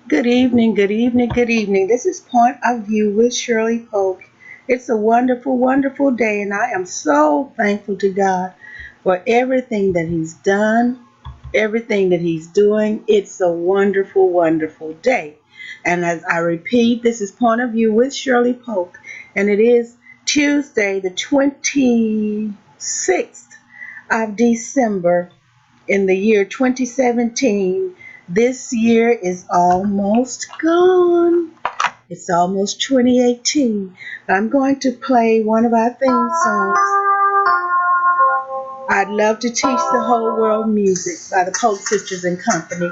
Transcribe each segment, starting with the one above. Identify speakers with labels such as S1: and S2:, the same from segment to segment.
S1: Good evening, good evening, good evening. This is Point of View with Shirley Polk. It's a wonderful, wonderful day, and I am so thankful to God for everything that He's done, everything that He's doing. It's a wonderful, wonderful day. And as I repeat, this is Point of View with Shirley Polk, and it is Tuesday, the 26th of December in the year 2017. This year is almost gone. It's almost 2018. I'm going to play one of our theme songs. I'd love to teach the whole world music by the Polk Sisters and Company.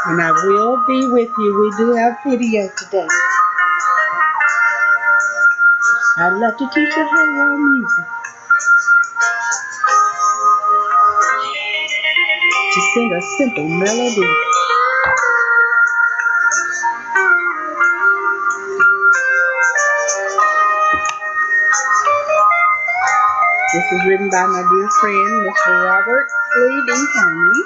S1: And I will be with you. We do have video today. I'd love to teach the whole world music. To sing a simple melody. This is written by my dear friend, Mr. Robert Lee D. Honey.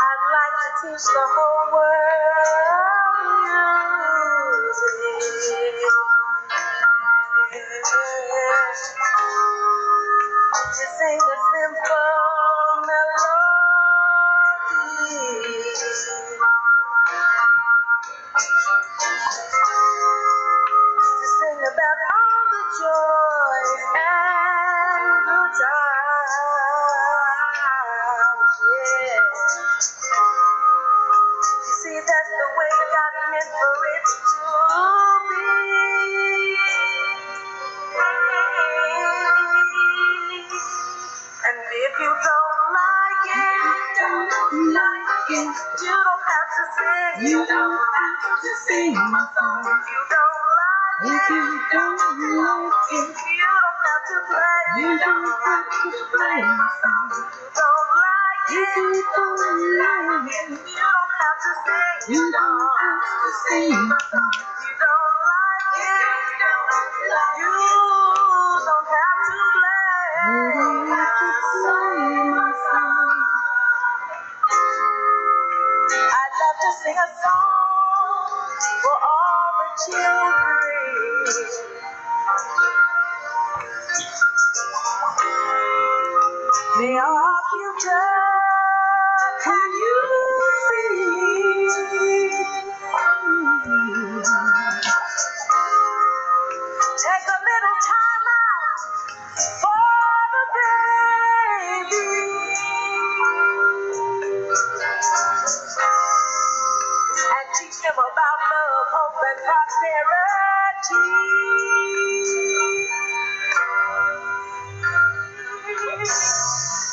S1: I'd like to teach the whole world music. To sing a simple melody. To sing about all the joys and good times, yeah. You see, that's the way God meant for it to be. And if you don't like it, you don't have to sing. You don't have to sing my song. If you don't like it, you don't have to play. You don't have to play my song. If you don't like it, you don't have to sing. You don't have to sing my song. If you don't like it, you don't have to play. You don't have to play my song. I'd love to sing a song for all the children. They are our future. Can you see? Take a little time out for the baby and teach them about love, hope, and prosperity.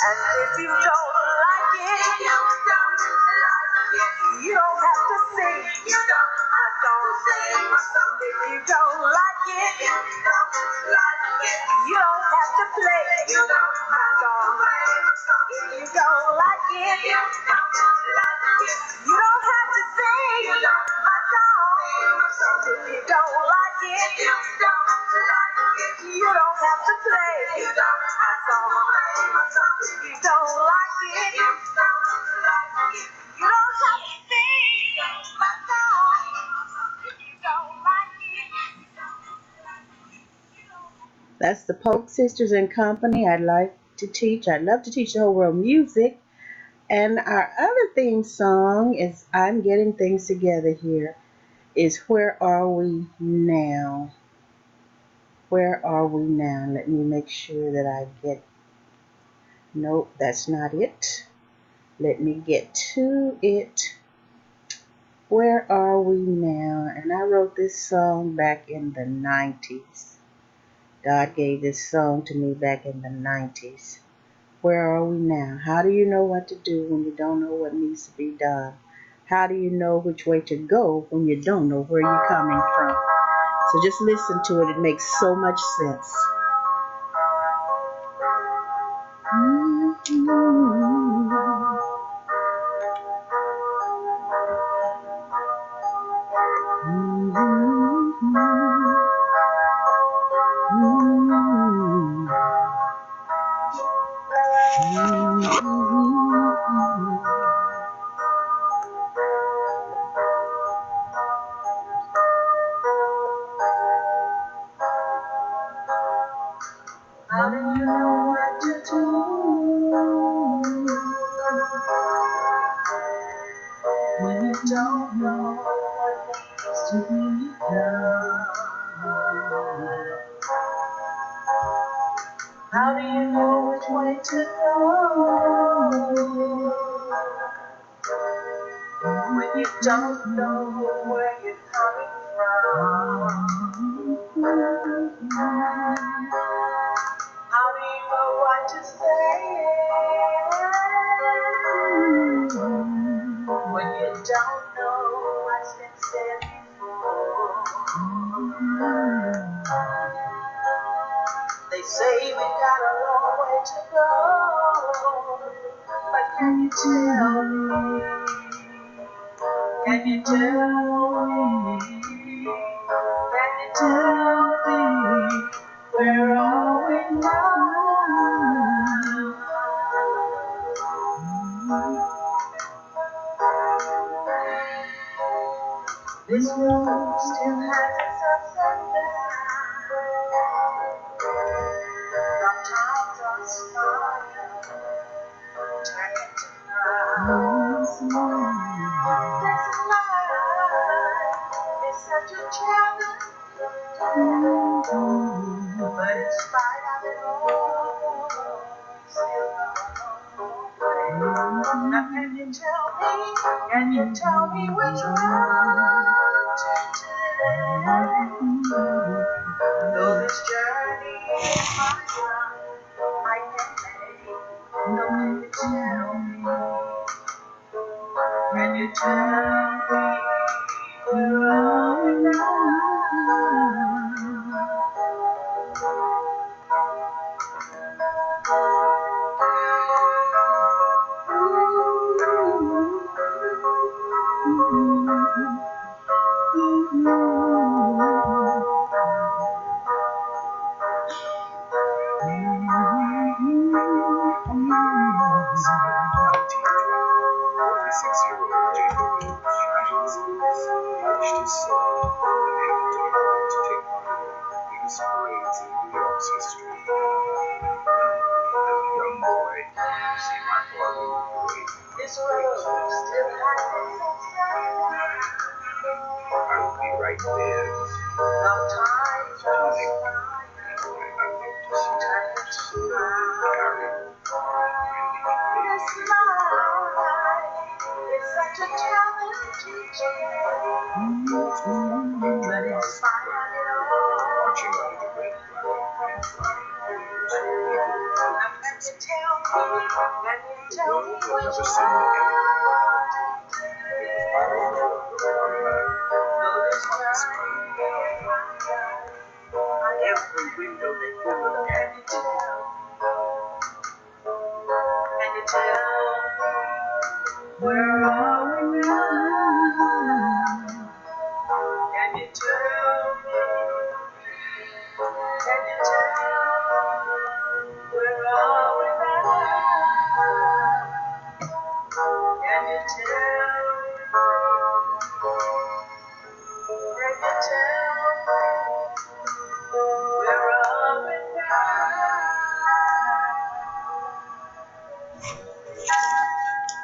S1: And if you don't like it, you don't have to sing. You don't have to sing. If you don't like it, you don't have to play. You don't have to play. If you don't like it, you don't have to sing my song. If you don't like it, you don't have to play my song. If you don't like it, you don't have to sing my song. If you don't like it. That's the Polk Sisters and Company. I'd love to teach the whole world music. And our other theme song is I'm Getting Things Together Here, is Where Are We Now? Where are we now? Let me make sure that I get, nope, that's not it. Let me get to it. Where are we now? And I wrote this song back in the 90s. God gave this song to me back in the 90s. Where are we now? How do you know what to do when you don't know what needs to be done? How do you know which way to go when you don't know where you're coming from? So just listen to it. It makes so much sense. when you don't know what needs to be done. How do you know which way to go when you don't know where you're coming from? How do you know what to say when you don't know what's been said before? They say we got a long way to go, but can you tell me? Can you tell me? Can you tell me where are we now? This road still has its ups and downs. Sometimes I smile, turn into frown. This life is such a challenge, but in spite of it all, we still go on. Now can you tell me which road to take? Though this journey is hard, I can make. No, can you tell me where are we This road still has its ups and downs. I'll be right there. Sometimes this life is such a challenging journey, but in spite of it all, can you tell me which every window that you look at, can you tell where are we now? Can you tell me? Can you tell where are we now? Can you tell where are we now?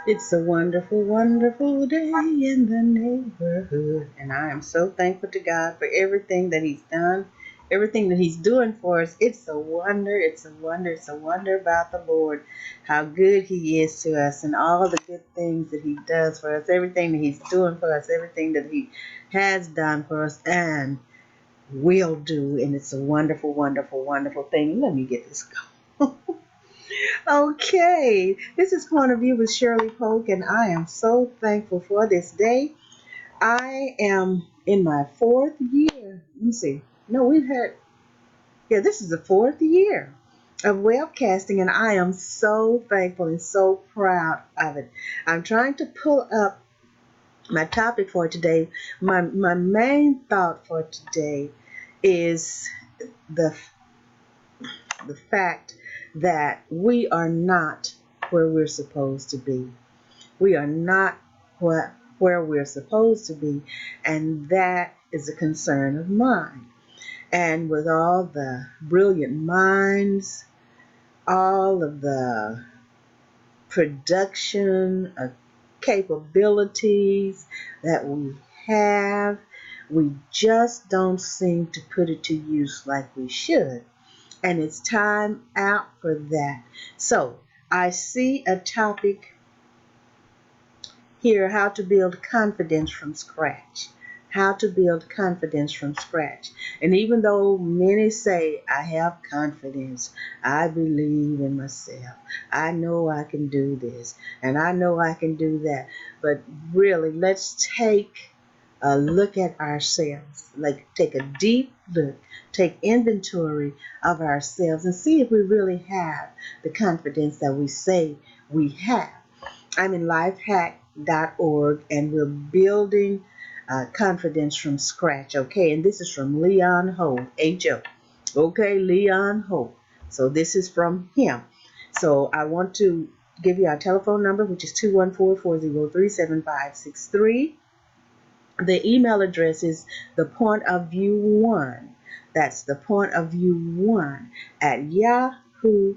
S1: It's a wonderful, wonderful day in the neighborhood. And I am so thankful to God for everything that He's done, everything that He's doing for us. It's a wonder, it's a wonder, it's a wonder about the Lord, how good He is to us and all the good things that He does for us, everything that He's doing for us, everything that He has done for us and will do. And it's a wonderful, wonderful, wonderful thing. Let me get this going. Okay, this is Point of View with Shirley Polk, and I am so thankful for this day. I am in my fourth year. Let me see. No, this is the fourth year of webcasting, and I am so thankful and so proud of it. I'm trying to pull up my topic for today. My main thought for today is the fact that we are not where we're supposed to be. We are not where we're supposed to be, and that is a concern of mine. And with all the brilliant minds, all of the production, capabilities that we have. We just don't seem to put it to use like we should. And it's time out for that. So I see a topic here, how to build confidence from scratch. How to build confidence from scratch. And even though many say, I have confidence, I believe in myself, I know I can do this, and I know I can do that. But really, let's take a look at ourselves. Like, take a deep look, take inventory of ourselves, and see if we really have the confidence that we say we have. I'm in lifehack.org, and we're building confidence from scratch. Okay, and this is from Leon Holt, H-O. Okay, Leon Holt. So this is from him. So I want to give you our telephone number, which is 214-403-7563. The email address is thepointofview1. That's thepointofview1 at yahoo.com.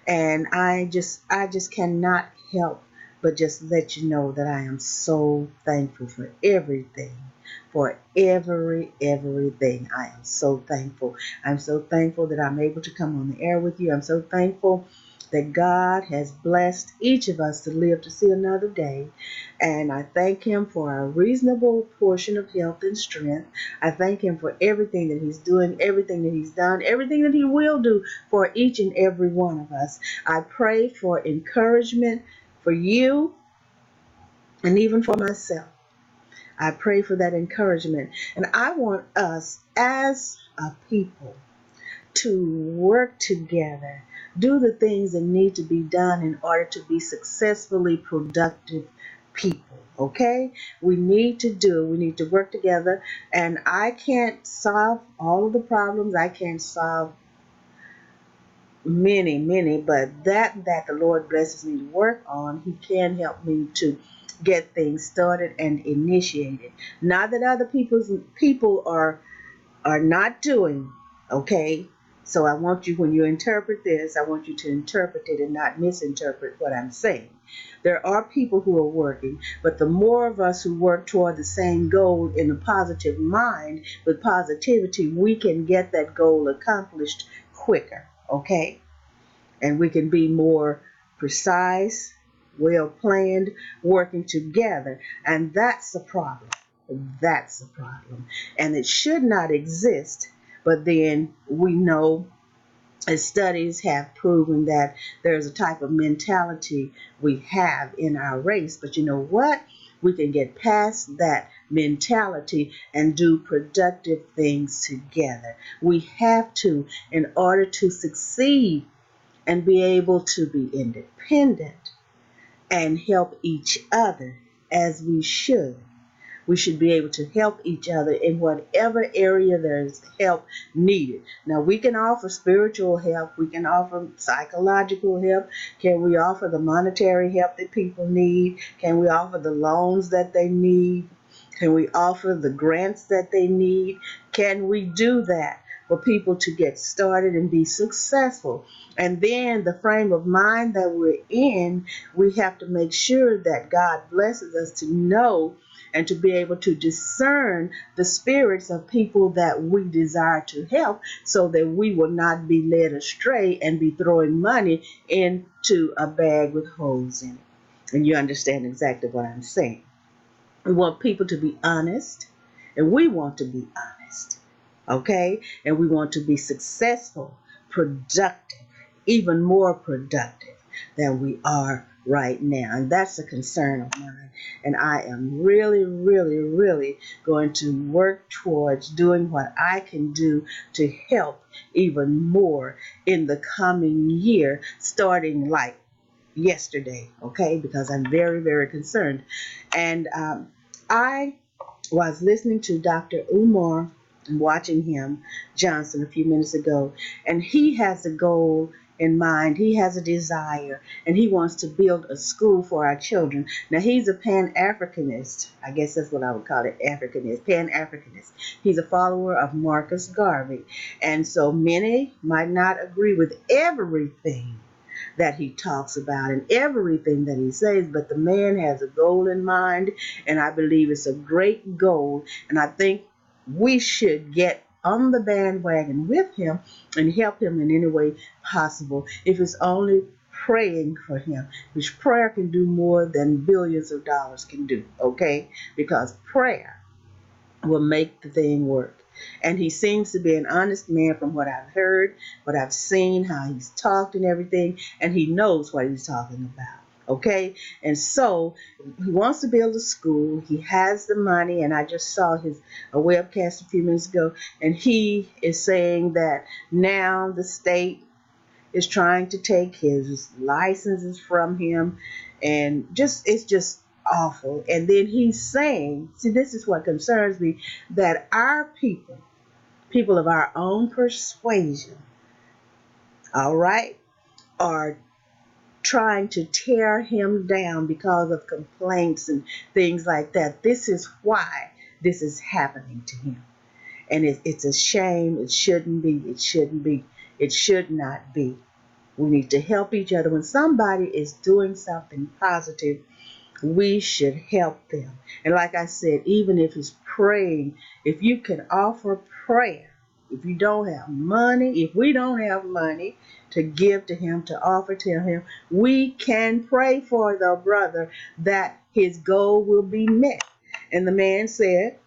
S1: And I just cannot help but just let you know that I am so thankful for everything. For everything. I am so thankful. I'm so thankful that I'm able to come on the air with you. I'm so thankful that God has blessed each of us to live to see another day. And I thank him for a reasonable portion of health and strength. I thank him for everything that he's doing, everything that he's done, everything that he will do for each and every one of us. I pray for encouragement for you and even for myself. I pray for that encouragement. And I want us as a people to work together, do the things that need to be done in order to be successfully productive people. Okay? We need to work together. And I can't solve all of the problems. I can't solve many, but that the Lord blesses me to work on, he can help me to get things started and initiated. Not that other people are not doing, okay? So I want you, when you interpret this, I want you to interpret it and not misinterpret what I'm saying. There are people who are working, but the more of us who work toward the same goal in a positive mind, with positivity, we can get that goal accomplished quicker, okay? And we can be more precise, well planned, working together. And that's the problem. That's the problem. And it should not exist. But then we know, as studies have proven, that there's a type of mentality we have in our race. But you know what? We can get past that mentality and do productive things together. We have to, in order to succeed and be able to be independent and help each other as we should. We should be able to help each other in whatever area there's help needed. Now, we can offer spiritual help. We can offer psychological help. Can we offer the monetary help that people need? Can we offer the loans that they need? Can we offer the grants that they need? Can we do that for people to get started and be successful? And then the frame of mind that we're in, we have to make sure that God blesses us to know and to be able to discern the spirits of people that we desire to help, so that we will not be led astray and be throwing money into a bag with holes in it. And you understand exactly what I'm saying. We want people to be honest, and we want to be honest, okay? And we want to be successful, productive, even more productive than we are right now. And that's a concern of mine. And I am really going to work towards doing what I can do to help even more in the coming year, starting like yesterday, okay? Because I'm very concerned. And I was listening to Dr. Umar and watching him, Johnson, a few minutes ago, and he has a goal in mind. He has a desire, and he wants to build a school for our children. Now, he's a Pan-Africanist. I guess that's what I would call it, Africanist, Pan-Africanist. He's a follower of Marcus Garvey, and so many might not agree with everything that he talks about and everything that he says, but the man has a goal in mind, and I believe it's a great goal, and I think we should get on the bandwagon with him and help him in any way possible. If it's only praying for him, which prayer can do more than billions of dollars can do, okay? Because prayer will make the thing work. And he seems to be an honest man from what I've heard, what I've seen, how he's talked and everything, and he knows what he's talking about. Okay? And so he wants to build a school. He has the money, and I just saw his a webcast a few minutes ago, and he is saying that now the state is trying to take his licenses from him, and just it's just awful. And then he's saying, see, this is what concerns me, that our people of our own persuasion, all right, are trying to tear him down because of complaints and things like that. This is why this is happening to him. And it's a shame. It shouldn't be. It shouldn't be. It should not be. We need to help each other. When somebody is doing something positive, we should help them. And like I said, even if it's praying, if you can offer prayer, if you don't have money, if we don't have money to give to him, to offer to him, we can pray for the brother that his goal will be met. And the man said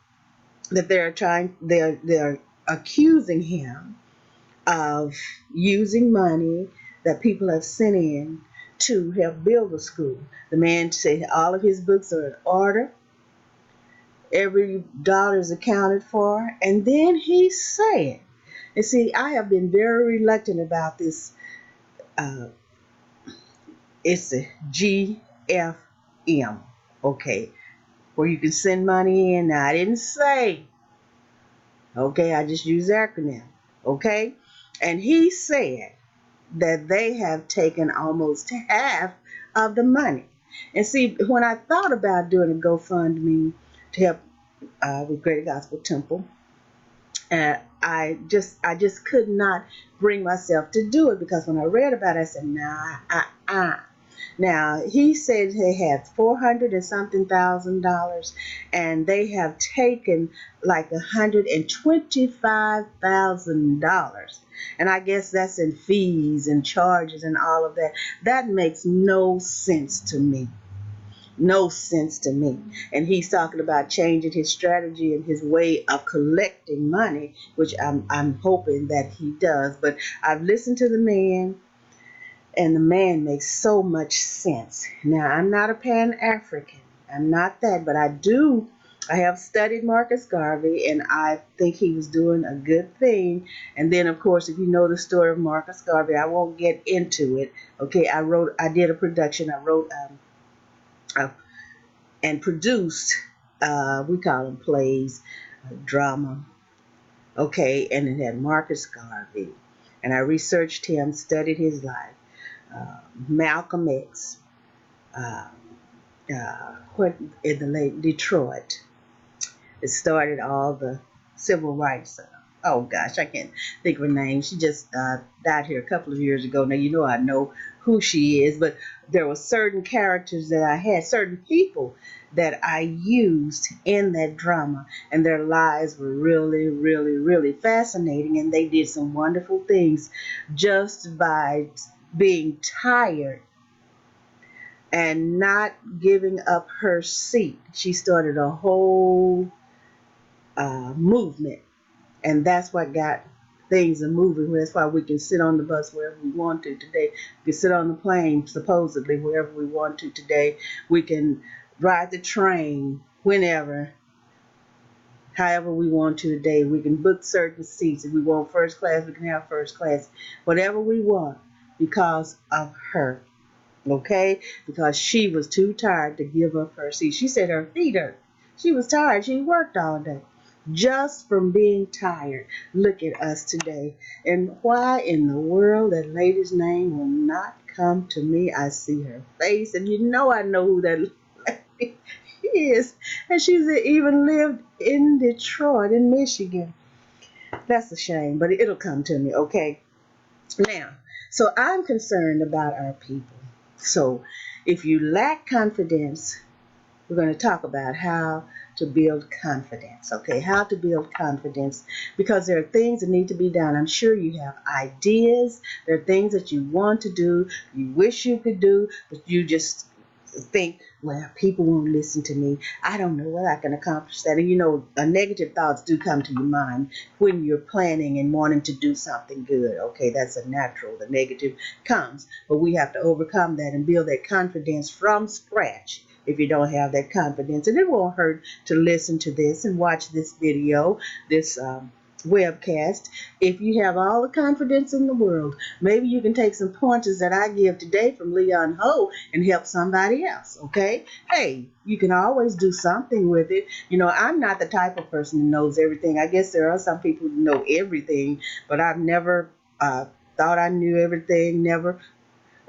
S1: that they're accusing him of using money that people have sent in to help build a school. The man said all of his books are in order, every dollar is accounted for, and then he said, and see, I have been very reluctant about this. Uh, it's a GFM, okay, where you can send money in. Now, I didn't say, okay, I just use the acronym, okay, and he said that they have taken almost half of the money. And see, when I thought about doing a GoFundMe to help with Greater Gospel Temple, I just could not bring myself to do it, because when I read about it, I said, nah, Now he said they had 400 and something $1,000, and they have taken like $125,000, and I guess that's in fees and charges and all of that. That makes no sense to me. No sense to me. And he's talking about changing his strategy and his way of collecting money, which I'm hoping that he does. But I've listened to the man, and the man makes so much sense. Now, I'm not a Pan-African. I'm not that, but I have studied Marcus Garvey, and I think he was doing a good thing. And then, of course, if you know the story of Marcus Garvey, I won't get into it. Okay, I did a production. I wrote uh, and produced, we call them plays, drama. Okay, and it had Marcus Garvey. And I researched him, studied his life. Malcolm X, uh, what in the late Detroit. It started all the civil rights. Oh gosh, I can't think of her name. She just died here a couple of years ago. Now you know I know who she is, but there were certain characters that I had, certain people that I used in that drama, and their lives were really, really, really fascinating, and they did some wonderful things just by being tired and not giving up her seat. She started a whole movement, and that's what got things are moving. That's why we can sit on the bus wherever we want to today. We can sit on the plane supposedly wherever we want to today. We can ride the train whenever, however we want to today. We can book certain seats. If we want first class, we can have first class. Whatever we want, because of her. Okay? Because she was too tired to give up her seat. She said her feet hurt. She was tired. She worked all day. Just from being tired. Look at us today. And why in the world that lady's name will not come to me? I see her face, and I know who that lady is. And she's even lived in Detroit, in Michigan. That's a shame, but it'll come to me, okay? Now, So I'm concerned about our people. So if you lack confidence, we're going to talk about how to build confidence. Okay, how to build confidence, because there are things that need to be done. I'm sure you have ideas. There are things that you want to do, you wish you could do, but you just think, well, people won't listen to me. I don't know whether I can accomplish that. And negative thoughts do come to your mind when you're planning and wanting to do something good. Okay, that's a natural. The negative comes, but we have to overcome that and build that confidence from scratch. If you don't have that confidence, and it won't hurt to listen to this and watch this video, this webcast. If you have all the confidence in the world, maybe you can take some pointers that I give today from Leon Ho and help somebody else. Okay, hey, you can always do something with it. I'm not the type of person who knows everything. I guess there are some people who know everything, but I've never thought I knew everything, never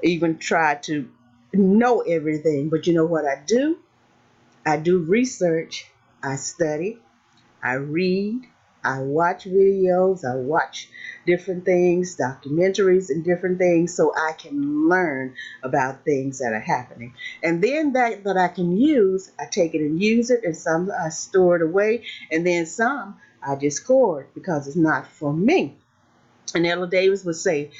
S1: even tried to know everything. But you know what I do? I do research, I study, I read, I watch videos, I watch different things, documentaries and different things, so I can learn about things that are happening. And then that I can use, I take it and use it, and some I store it away, and then some I discard because it's not for me. And Ella Davis would say,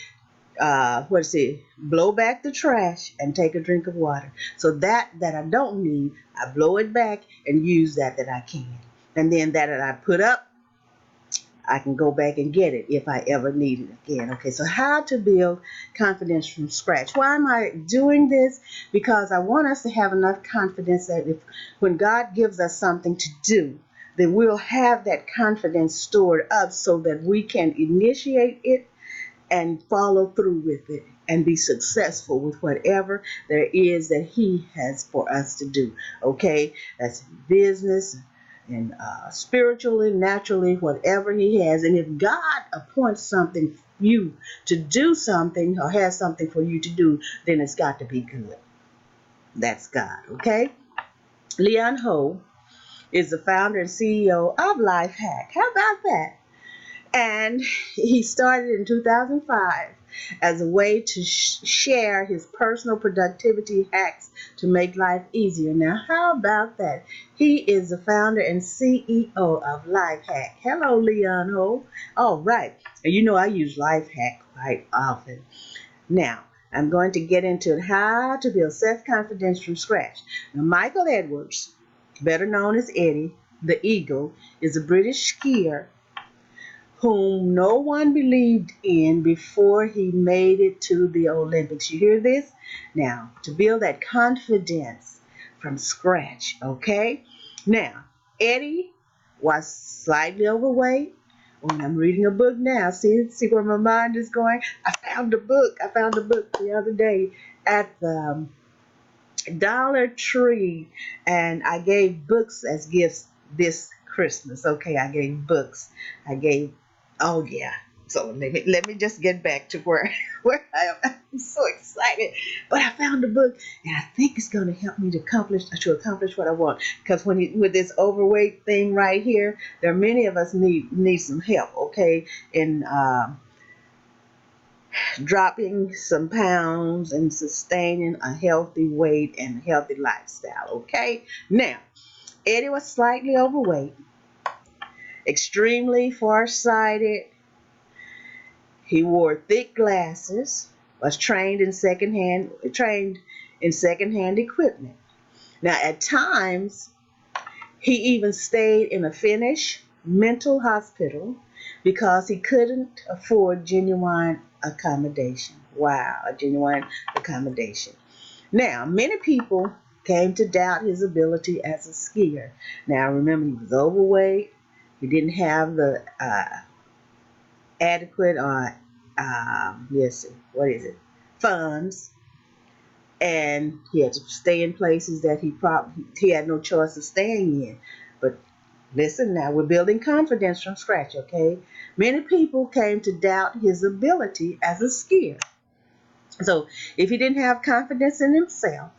S1: blow back the trash and take a drink of water. So that I don't need, I blow it back and use that I can. And then that I put up, I can go back and get it if I ever need it again. Okay, so how to build confidence from scratch. Why am I doing this? Because I want us to have enough confidence that when God gives us something to do, then we'll have that confidence stored up so that we can initiate it and follow through with it and be successful with whatever there is that He has for us to do. Okay, that's business and spiritually, naturally, whatever He has. And if God appoints something for you to do something or has something for you to do, then it's got to be good. That's God. Okay. Leon Ho is the founder and CEO of LifeHack. How about that? And he started in 2005 as a way to share his personal productivity hacks to make life easier. Now, how about that? He is the founder and CEO of LifeHack. Hello, Leon Ho. All right. And I use LifeHack quite often. Now, I'm going to get into how to build self-confidence from scratch. Now, Michael Edwards, better known as Eddie, the Eagle, is a British skier whom no one believed in before he made it to the Olympics. You hear this? Now, to build that confidence from scratch, okay? Now, Eddie was slightly overweight. When I'm reading a book now, see where my mind is going? I found a book the other day at the Dollar Tree, and I gave books as gifts this Christmas. Okay, I gave books. I gave Oh yeah. So let me just get back to where I am. I'm so excited. But I found a book, and I think it's going to help me to accomplish what I want. Because with this overweight thing right here, there are many of us need some help. Okay, in dropping some pounds and sustaining a healthy weight and a healthy lifestyle. Okay. Now, Eddie was slightly overweight, extremely farsighted. He wore thick glasses, was trained in secondhand equipment. Now, at times, he even stayed in a Finnish mental hospital because he couldn't afford genuine accommodation. Wow, a genuine accommodation. Now, many people came to doubt his ability as a skier. Now, remember, he was overweight. He didn't have the adequate funds, and he had to stay in places that he had no choice of staying in. But listen, now we're building confidence from scratch. Okay, many people came to doubt his ability as a skier. So if he didn't have confidence in himself,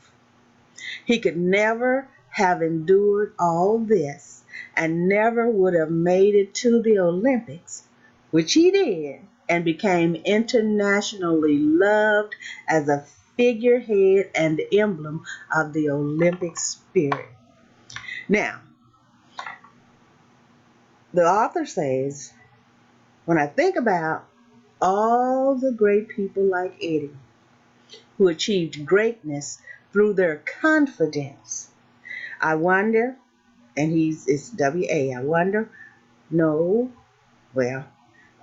S1: he could never have endured all this and never would have made it to the Olympics, which he did. and became internationally loved as a figurehead and emblem of the Olympic spirit. Now, the author says, when I think about all the great people like Eddie who achieved greatness through their confidence, I wonder, and it's WA, I wonder, no, well,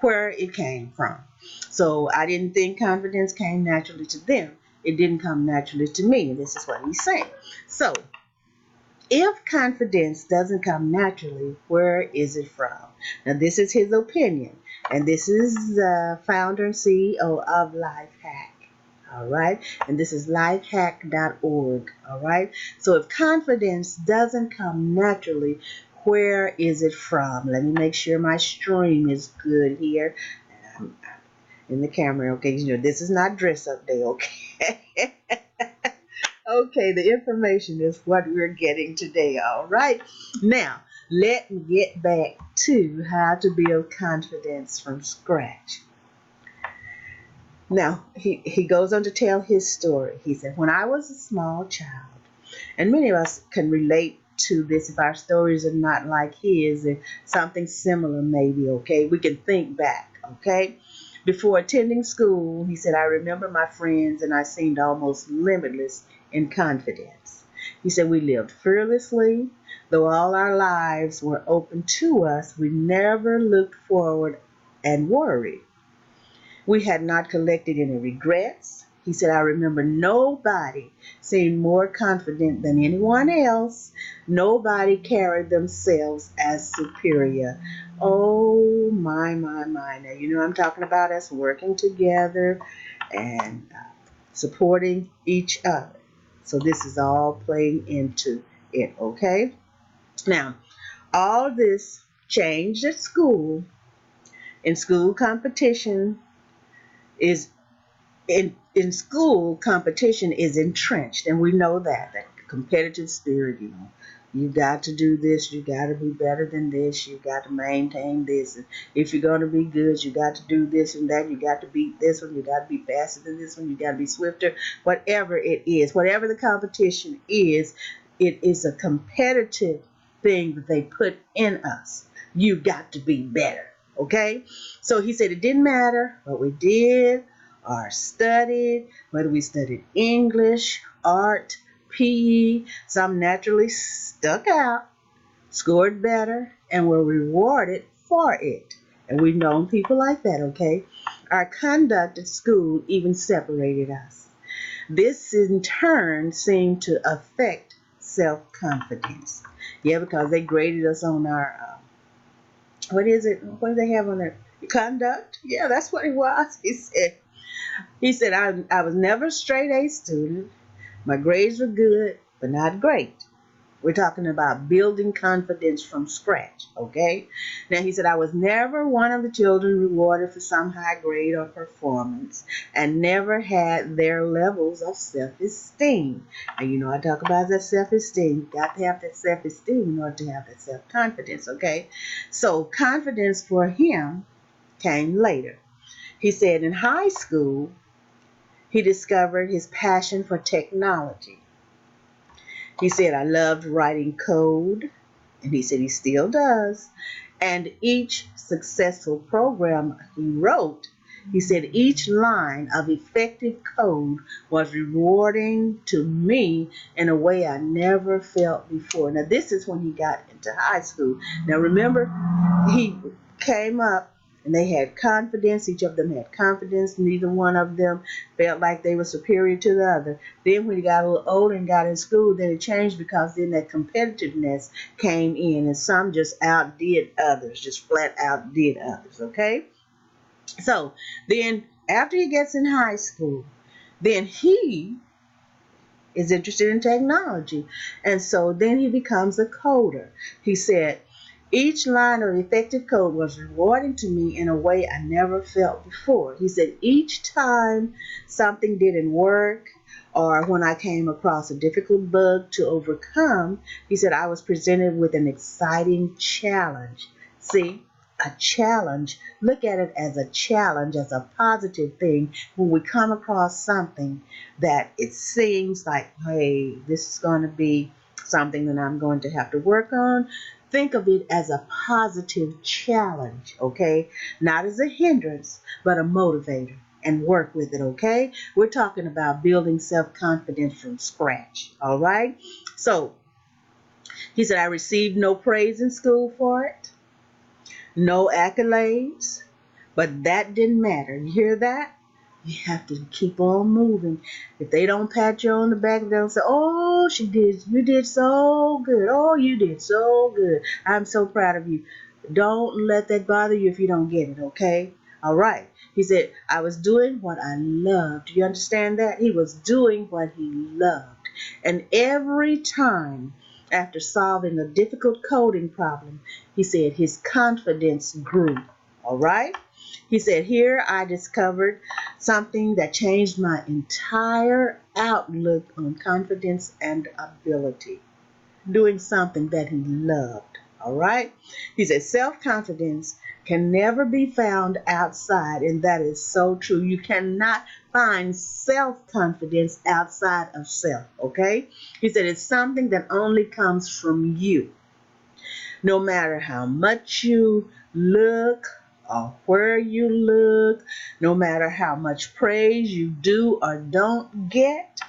S1: where it came from. So I didn't think confidence came naturally to them. It didn't come naturally to me. This is what he's saying. So if confidence doesn't come naturally, where is it from? Now, this is his opinion, and this is the founder and CEO of Lifehack. All right, and this is lifehack.org. All right, so if confidence doesn't come naturally, where is it from? Let me make sure my stream is good here. I'm in the camera, okay? You know, this is not dress up day, okay? Okay, the information is what we're getting today, all right? Now, let me get back to how to build confidence from scratch. Now, he goes on to tell his story. He said, when I was a small child, and many of us can relate to this if our stories are not like his or something similar, maybe, okay? We can think back, okay? Before attending school, he said, I remember my friends and I seemed almost limitless in confidence. He said, we lived fearlessly. Though all our lives were open to us, we never looked forward and worried. We had not collected any regrets. He said, I remember nobody seemed more confident than anyone else. Nobody carried themselves as superior. Oh, my. Now, you know I'm talking about us working together and supporting each other. So this is all playing into it, okay? Now, all this changed at school. In school competition is in school, competition is entrenched, and we know that competitive spirit. You got to do this. You got to be better than this. You got to maintain this. And if you're going to be good, you got to do this and that. You got to beat this one. You got to be faster than this one. You got to be swifter. Whatever it is, whatever the competition is, it is a competitive thing that they put in us. You got to be better. Okay? So he said it didn't matter what we did or studied, whether we studied English, art, PE. Some naturally stuck out, scored better, and were rewarded for it. And we've known people like that, okay? Our conduct at school even separated us. This in turn seemed to affect self-confidence. Yeah, because they graded us on our, what is it? What do they have on their conduct? Yeah, that's what it was. He said, I was never a straight A student. My grades were good, but not great. We're talking about building confidence from scratch, okay? Now, he said, I was never one of the children rewarded for some high grade or performance and never had their levels of self-esteem. And you know, I talk about that self-esteem. You got to have that self-esteem in order to have that self-confidence, okay? So, confidence for him came later. He said in high school, he discovered his passion for technology. He said, I loved writing code, and he said he still does. And each successful program he wrote, he said each line of effective code was rewarding to me in a way I never felt before. Now, this is when he got into high school. Now, remember, he came up and they had confidence. Each of them had confidence. Neither one of them felt like they were superior to the other. Then when he got a little older and got in school, then it changed because then that competitiveness came in and some just outdid others, just flat outdid others, okay? So then after he gets in high school, then he is interested in technology. And so then he becomes a coder. He said, each line of effective code was rewarding to me in a way I never felt before. He said, each time something didn't work or when I came across a difficult bug to overcome, he said, I was presented with an exciting challenge. See, a challenge. Look at it as a challenge, as a positive thing. When we come across something that it seems like, hey, this is going to be something that I'm going to have to work on, think of it as a positive challenge, okay? Not as a hindrance, but a motivator, and work with it, okay? We're talking about building self-confidence from scratch, all right? So, he said, I received no praise in school for it, no accolades, but that didn't matter. You hear that? You have to keep on moving. If they don't pat you on the back, they'll say, oh, you did so good. Oh, you did so good. I'm so proud of you. Don't let that bother you if you don't get it, okay? All right. He said, I was doing what I loved. Do you understand that? He was doing what he loved. And every time after solving a difficult coding problem, he said his confidence grew. All right? He said, here I discovered something that changed my entire outlook on confidence and ability. Doing something that he loved. All right? He said, self confidence can never be found outside, and that is so true. You cannot find self confidence outside of self. Okay? He said, it's something that only comes from you. No matter how much you look or where you look, no matter how much praise you do or don't get,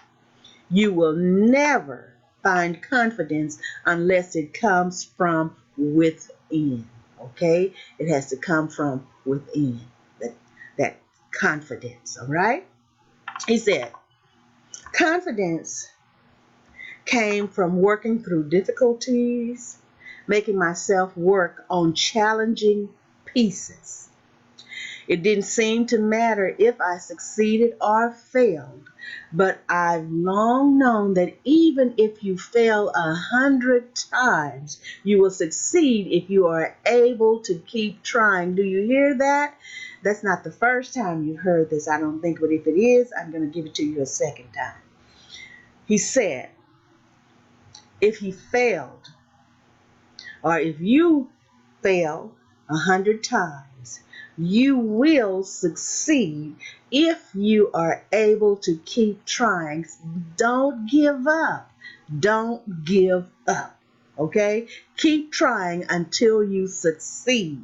S1: you will never find confidence unless it comes from within. Okay? It has to come from within. That confidence, all right? He said, confidence came from working through difficulties, making myself work on challenging pieces. It didn't seem to matter if I succeeded or failed, but I've long known that even if you fail 100 times, you will succeed if you are able to keep trying. Do you hear that? That's not the first time you heard this, I don't think, but if it is, I'm going to give it to you a second time. He said, if he failed, or if you fail 100 times, you will succeed if you are able to keep trying. Don't give up. Don't give up. Okay? Keep trying until you succeed.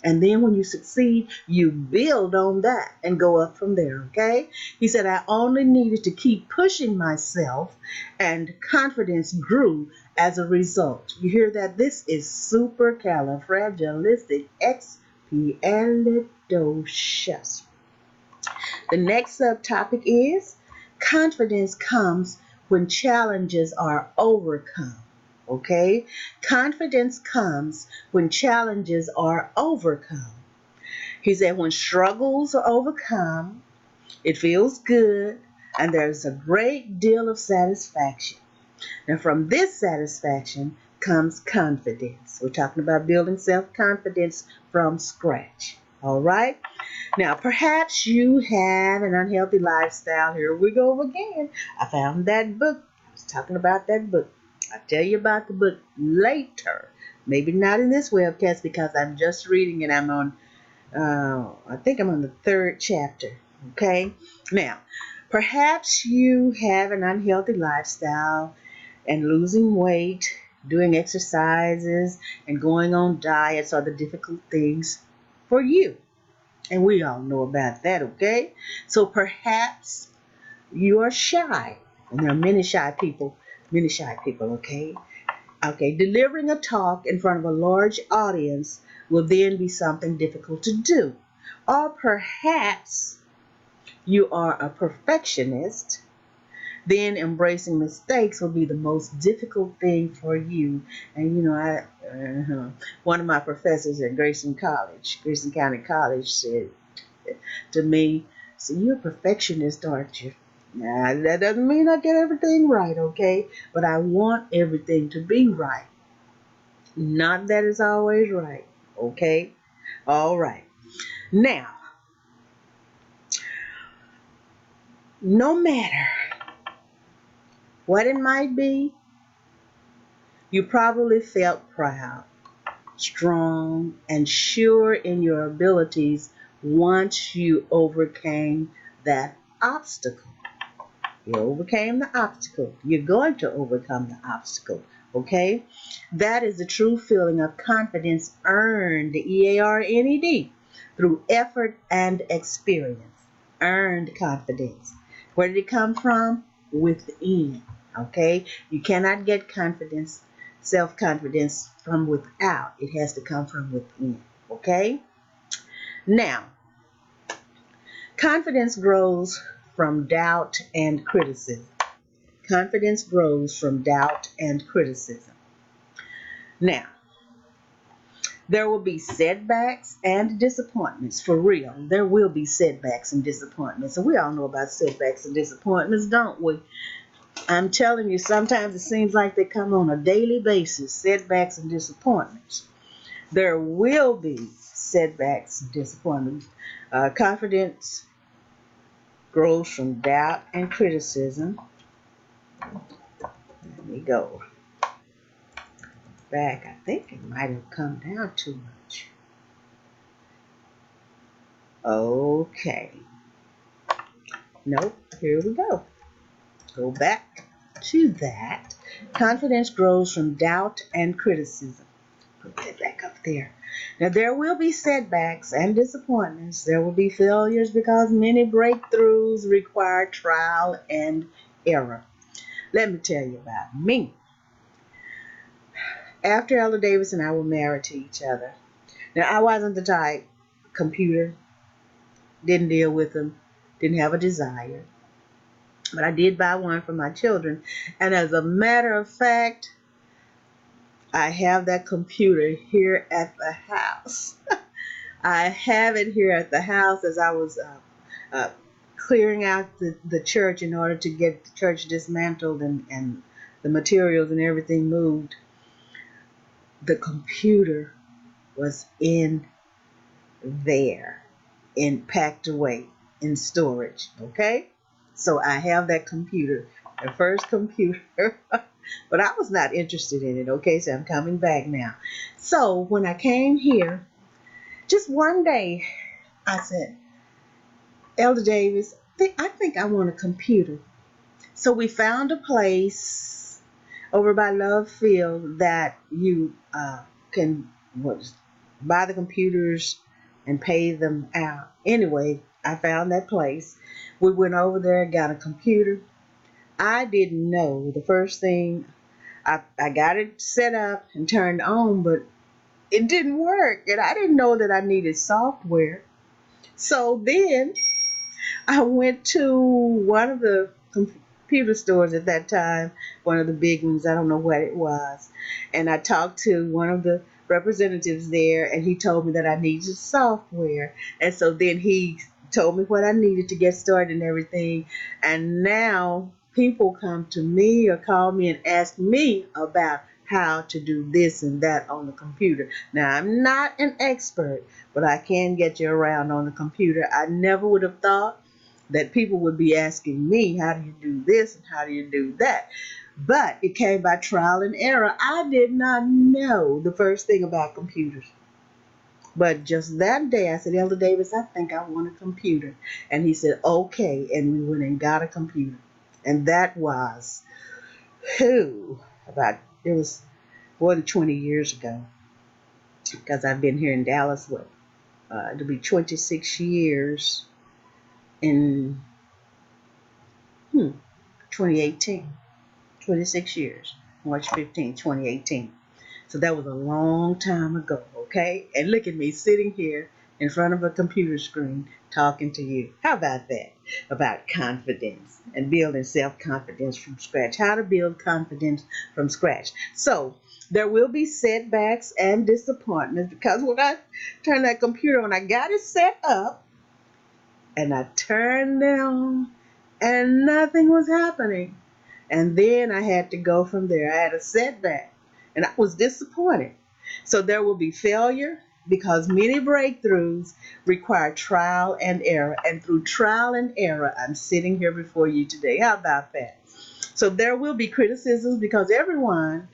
S1: And then when you succeed, you build on that and go up from there, okay? He said, I only needed to keep pushing myself, and confidence grew as a result. You hear that? This is supercalifragilisticexpialidocious. The next subtopic is confidence comes when challenges are overcome. Okay? Confidence comes when challenges are overcome. He said, when struggles are overcome, it feels good and there's a great deal of satisfaction. And from this satisfaction comes confidence. We're talking about building self confidence from scratch. All right? Now, perhaps you have an unhealthy lifestyle. Here we go again. I found that book. I was talking about that book. I'll tell you about the book later. Maybe not in this webcast because I'm just reading it. I'm on, I think I'm on the 3rd chapter. Okay? Now, perhaps you have an unhealthy lifestyle and losing weight, doing exercises, and going on diets are the difficult things for you. And we all know about that, okay? So perhaps you are shy. And there are many shy people, okay? Okay, delivering a talk in front of a large audience will then be something difficult to do. Or perhaps you are a perfectionist, then embracing mistakes will be the most difficult thing for you. And one of my professors at Grayson County College, said to me, so you're a perfectionist, aren't you? Now, that doesn't mean I get everything right, okay? But I want everything to be right. Not that it's always right, okay? All right. Now, no matter what it might be, you probably felt proud. strong, and sure in your abilities once you overcame that obstacle. You overcame the obstacle. You're going to overcome the obstacle. Okay? That is the true feeling of confidence earned, EARNED, through effort and experience. Earned confidence. Where did it come from? Within. Okay? You cannot get confidence, self confidence from without. It has to come from within. Okay? Now, confidence grows from doubt and criticism. Confidence grows from doubt and criticism. Now, there will be setbacks and disappointments for real. There will be setbacks and disappointments. And we all know about setbacks and disappointments, don't we? I'm telling you, sometimes it seems like they come on a daily basis, setbacks and disappointments. There will be setbacks and disappointments. Confidence grows from doubt and criticism. Let me go back. I think it might have come down too much. Okay. Nope. Here we go. Go back to that. Confidence grows from doubt and criticism. Put that back up there. Now, there will be setbacks and disappointments. There will be failures because many breakthroughs require trial and error. Let me tell you about me. After Elder Davis and I were married to each other, now I wasn't the type, computer, didn't deal with them, didn't have a desire. But I did buy one for my children. And as a matter of fact, I have that computer here at the house. I have it here at the house as I was clearing out the church in order to get the church dismantled and the materials and everything moved. The computer was in there, packed away in storage. Okay? So I have that computer, the first computer, but I was not interested in it. Okay, so I'm coming back now. So when I came here, just one day, I said, Elder Davis, I think I want a computer. So we found a place over by Love Field that you can buy the computers and pay them out. Anyway, I found that place. We went over there, got a computer. I didn't know the first thing. I got it set up and turned on, but it didn't work. And I didn't know that I needed software. So then I went to one of the computer stores at that time, one of the big ones. I don't know what it was. And I talked to one of the representatives there, and he told me that I needed software. And so then he told me what I needed to get started and everything. And now people come to me or call me and ask me about how to do this and that on the computer. Now, I'm not an expert, but I can get you around on the computer. I never would have thought that people would be asking me, how do you do this and how do you do that? But it came by trial and error. I did not know the first thing about computers. But just that day, I said, Elder Davis, I think I want a computer. And he said, okay. And we went and got a computer. And that was, it was more than 20 years ago. Because I've been here in Dallas, it'll be 26 years in 2018. 26 years. March 15, 2018. So that was a long time ago, okay? And look at me sitting here in front of a computer screen talking to you. How about that? About confidence and building self-confidence from scratch. How to build confidence from scratch. So there will be setbacks and disappointments because when I turned that computer on, I got it set up and I turned it on and nothing was happening. And then I had to go from there. I had a setback and I was disappointed. So there will be failure because many breakthroughs require trial and error. And through trial and error, I'm sitting here before you today. How about that? So there will be criticisms because everyone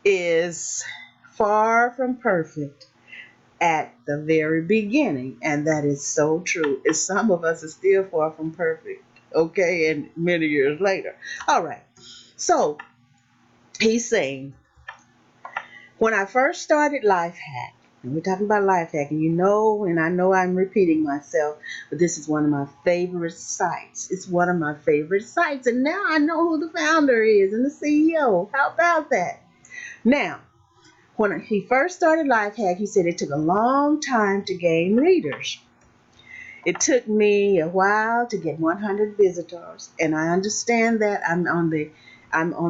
S1: is far from perfect at the very beginning, and that is so true. And some of us are still far from perfect, okay, and many years later. All right, so he's saying, when I first started Life Hack, and we're talking about Life Hack, and you know, and I know I'm repeating myself, but this is one of my favorite sites. It's one of my favorite sites, and now I know who the founder is and the CEO. How about that? Now, when he first started Life Hack, he said it took a long time to gain readers. It took me a while to get 100 visitors, and I understand that. I'm on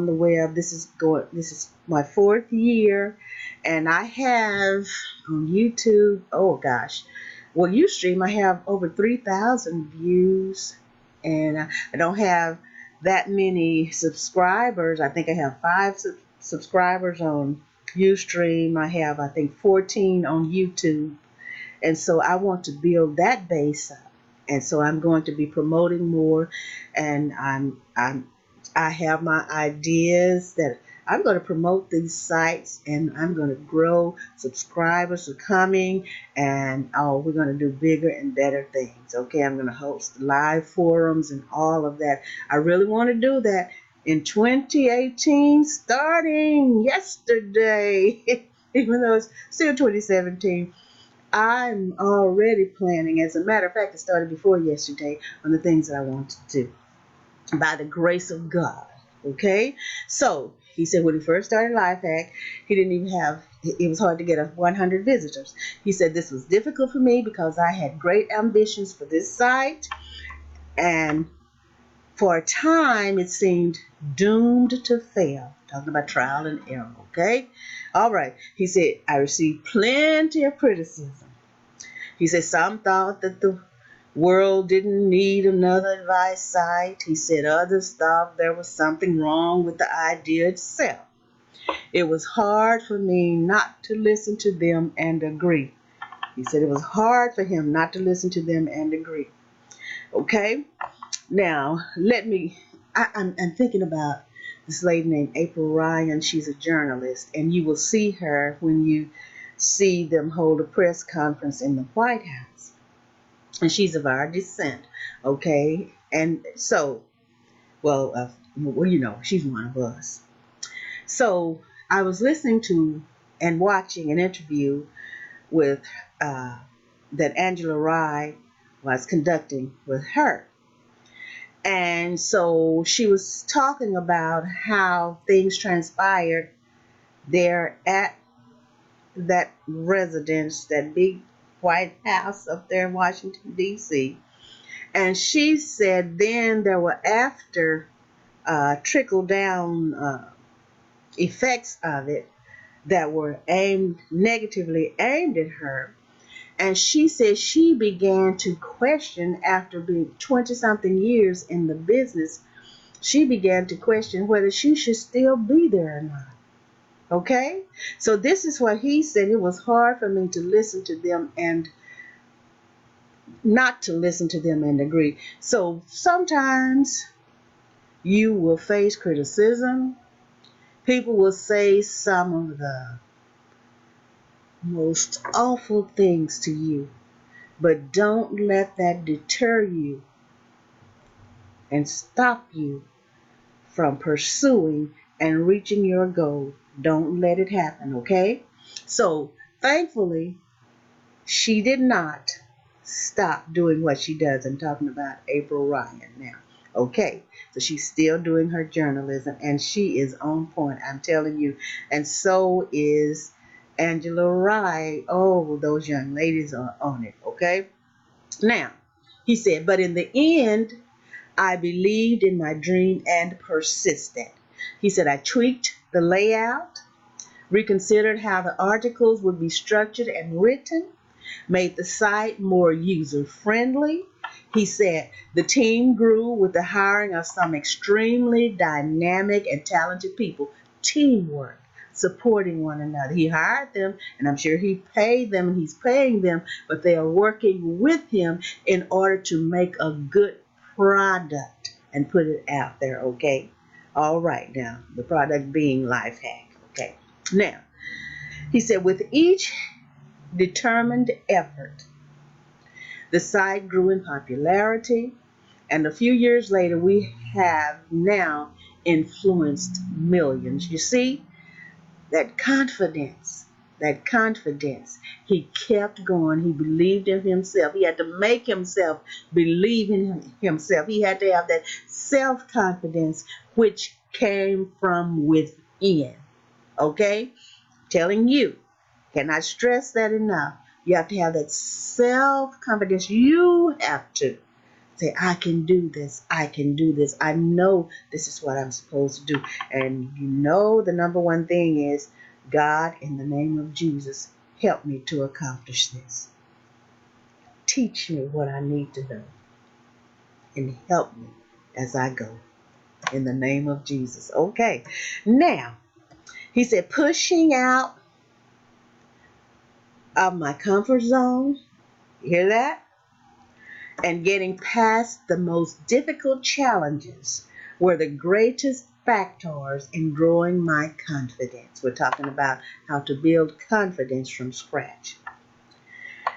S1: the web. This is my fourth year, and I have on YouTube. Oh gosh, well, Ustream I have over 3,000 views, and I don't have that many subscribers. I think I have five subscribers on Ustream. I have, I think, 14 on YouTube, and so I want to build that base up. And so I'm going to be promoting more, and I have my ideas that I'm going to promote these sites, and I'm going to grow. Subscribers are coming, and oh, we're going to do bigger and better things. Okay, I'm going to host live forums and all of that. I really want to do that in 2018, starting yesterday, even though it's still 2017. I'm already planning. As a matter of fact, it started before yesterday on the things that I want to do by the grace of God. Okay? So, he said when he first started Life Hack, he didn't even have, it was hard to get 100 visitors. He said this was difficult for me because I had great ambitions for this site, and for a time it seemed doomed to fail. Talking about trial and error. Okay? All right. He said, I received plenty of criticism. He said some thought that the world didn't need another advice site. He said others thought there was something wrong with the idea itself. It was hard for me not to listen to them and agree. He said it was hard for him not to listen to them and agree. Okay? Now, I'm thinking about this lady named April Ryan. She's a journalist, and you will see her when you see them hold a press conference in the White House. And she's of our descent, okay? And so, she's one of us. So I was listening to and watching an interview with that Angela Rye was conducting with her. And so she was talking about how things transpired there at that residence, that big White House up there in Washington, D.C. And she said then there were after trickle down effects of it that were negatively aimed at her. And she said she began to question, after being 20 something years in the business, she began to question whether she should still be there or not. Okay? So this is what he said. It was hard for me to listen to them and not to listen to them and agree. So sometimes you will face criticism. People will say some of the most awful things to you, but don't let that deter you and stop you from pursuing and reaching your goal. Don't let it happen, okay? So, thankfully, she did not stop doing what she does. I'm talking about April Ryan now. Okay, so she's still doing her journalism, and she is on point, I'm telling you. And so is Angela Rye. Oh, those young ladies are on it, okay? Now, he said, but in the end, I believed in my dream and persisted. He said, I tweaked the layout, reconsidered how the articles would be structured and written, made the site more user friendly. He said the team grew with the hiring of some extremely dynamic and talented people. Teamwork, supporting one another. He hired them, and I'm sure he paid them, and he's paying them, but they are working with him in order to make a good product and put it out there, okay? All right, now, the product being Life Hack, okay? Now, He said, with each determined effort, the site grew in popularity, and a few years later, we have now influenced millions. You see, that confidence, that confidence. He kept going. He believed in himself. He had to make himself believe in himself. He had to have that self confidence, which came from within. Okay? Telling you, cannot stress that enough. You have to have that self confidence. You have to say, I can do this. I can do this. I know this is what I'm supposed to do. And you know, the number one thing is, God, in the name of Jesus, help me to accomplish this. Teach me what I need to know and help me as I go. In the name of Jesus. Okay. Now, he said, pushing out of my comfort zone. You hear that? And getting past the most difficult challenges were the greatest factors in growing my confidence. We're talking about how to build confidence from scratch. He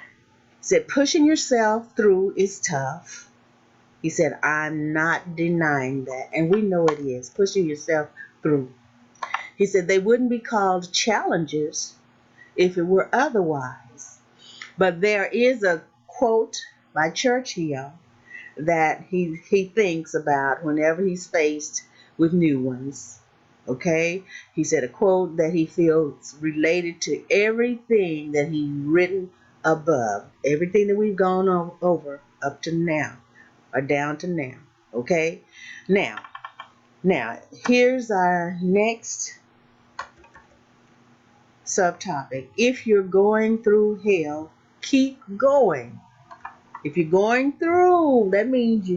S1: said, pushing yourself through is tough. He said, I'm not denying that. And we know it is, pushing yourself through. He said, they wouldn't be called challenges if it were otherwise. But there is a quote by Churchill that he thinks about whenever he's faced with new ones. Okay? He said a quote that he feels related to everything that he's written above, everything that we've gone over up to now, or down to now. Okay? Now, here's our next subtopic. If you're going through hell, keep going. If you're going through, that means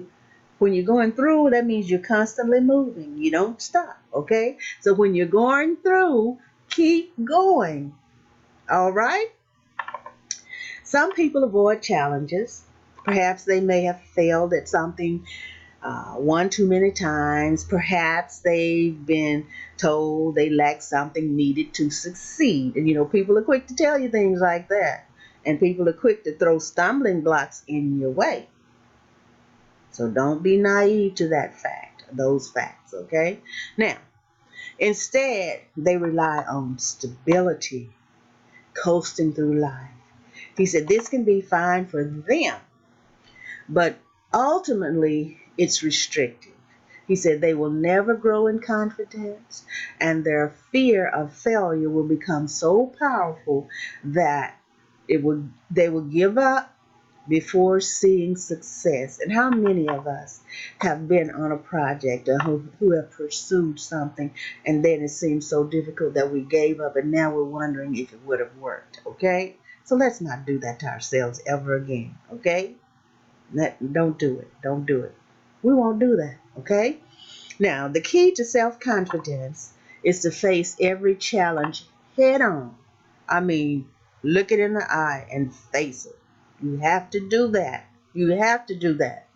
S1: when you're going through, that means you're constantly moving. You don't stop, okay? So when you're going through, keep going, all right? Some people avoid challenges. Perhaps they may have failed at something one too many times. Perhaps they've been told they lack something needed to succeed. And, people are quick to tell you things like that. And people are quick to throw stumbling blocks in your way. So don't be naive to those facts, okay? Now, instead, they rely on stability, coasting through life. He said this can be fine for them, but ultimately it's restrictive. He said they will never grow in confidence, and their fear of failure will become so powerful that they will give up before seeing success. And how many of us have been on a project or who have pursued something, and then it seemed so difficult that we gave up, and now we're wondering if it would have worked, okay? So let's not do that to ourselves ever again, okay? Don't do it. Don't do it. We won't do that, okay? Now, the key to self-confidence is to face every challenge head on. I mean, look it in the eye and face it. You have to do that. You have to do that.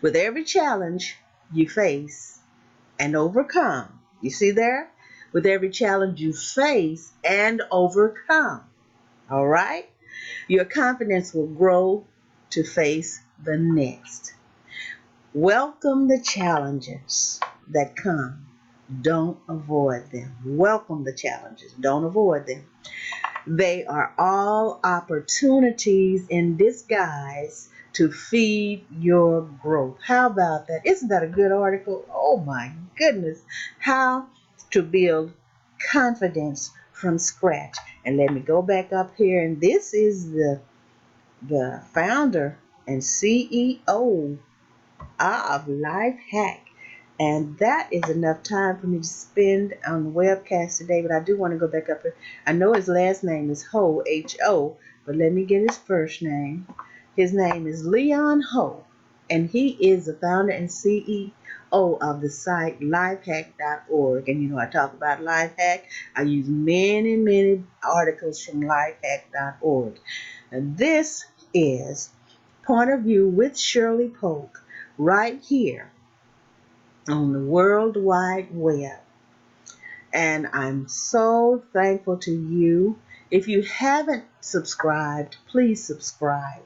S1: With every challenge you face and overcome, you see there? With every challenge you face and overcome, all right? Your confidence will grow to face the next. Welcome the challenges that come. Don't avoid them. Welcome the challenges. Don't avoid them. They are all opportunities in disguise to feed your growth. How about that? Isn't that a good article? Oh my goodness. How to build confidence from scratch. And let me go back up here. And this is the founder and CEO of Life Hack. And that is enough time for me to spend on the webcast today, but I do want to go back up here. I know his last name is Ho, H-O, but let me get his first name. His name is Leon Ho, and he is the founder and CEO of the site lifehack.org. And I talk about Lifehack. I use many, many articles from lifehack.org. And this is Point of View with Shirley Polk right here on the World Wide Web. And I'm so thankful to you. If you haven't subscribed, please subscribe.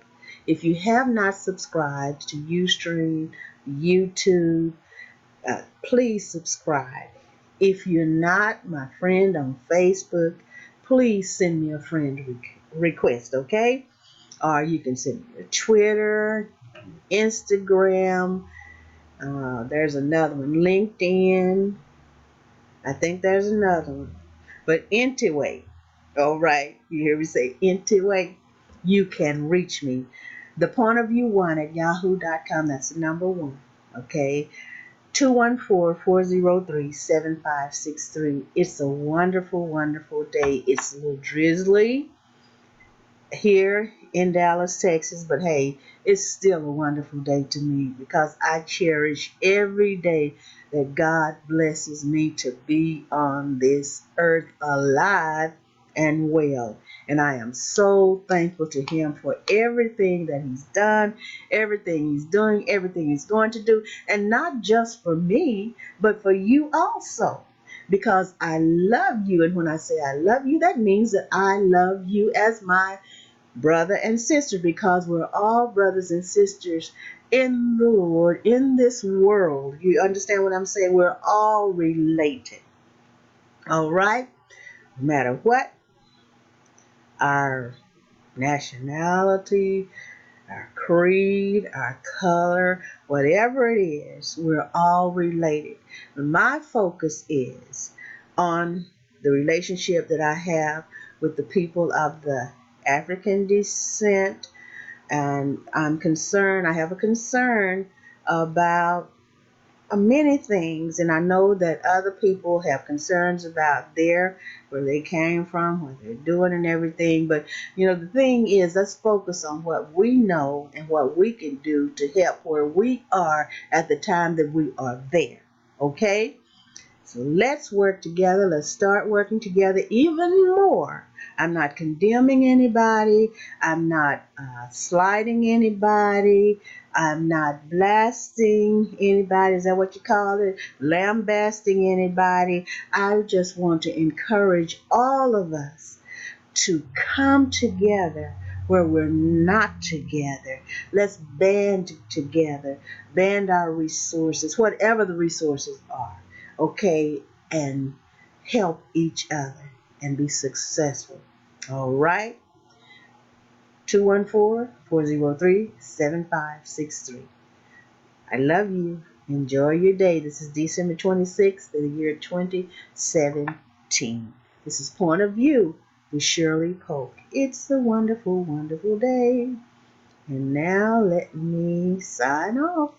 S1: If you have not subscribed to Ustream, YouTube, please subscribe. If you're not my friend on Facebook, please send me a friend request, okay? Or you can send me a Twitter, Instagram. There's another one, LinkedIn. I think there's another one. But anyway, all right, you hear me say anyway, you can reach me. The point of view one at yahoo.com, that's the number one. Okay. 214-403-7563. It's a wonderful, wonderful day. It's a little drizzly here in Dallas, Texas, but hey, it's still a wonderful day to me because I cherish every day that God blesses me to be on this earth alive and well. And I am so thankful to Him for everything that He's done, everything He's doing, everything He's going to do, and not just for me, but for you also. Because I love you, and when I say I love you, that means that I love you as my brother and sister, because we're all brothers and sisters in the Lord, in this world. You understand what I'm saying? We're all related. All right? No matter what, our nationality, our creed, our color, whatever it is, we're all related. My focus is on the relationship that I have with the people of the African descent, and I have a concern about many things, and I know that other people have concerns about where they came from, what they're doing and everything. But the thing is, let's focus on what we know and what we can do to help where we are at the time that we are there. Okay? So let's work together. Let's start working together even more. I'm not condemning anybody. I'm not slighting anybody. I'm not blasting anybody. Is that what you call it? Lambasting anybody. I just want to encourage all of us to come together where we're not together. Let's band together, band our resources, whatever the resources are, okay, and help each other and be successful. All right? 214-403-7563. I love you. Enjoy your day. This is December 26th of the year 2017. This is Point of View with Shirley Polk. It's a wonderful, wonderful day. And now let me sign off.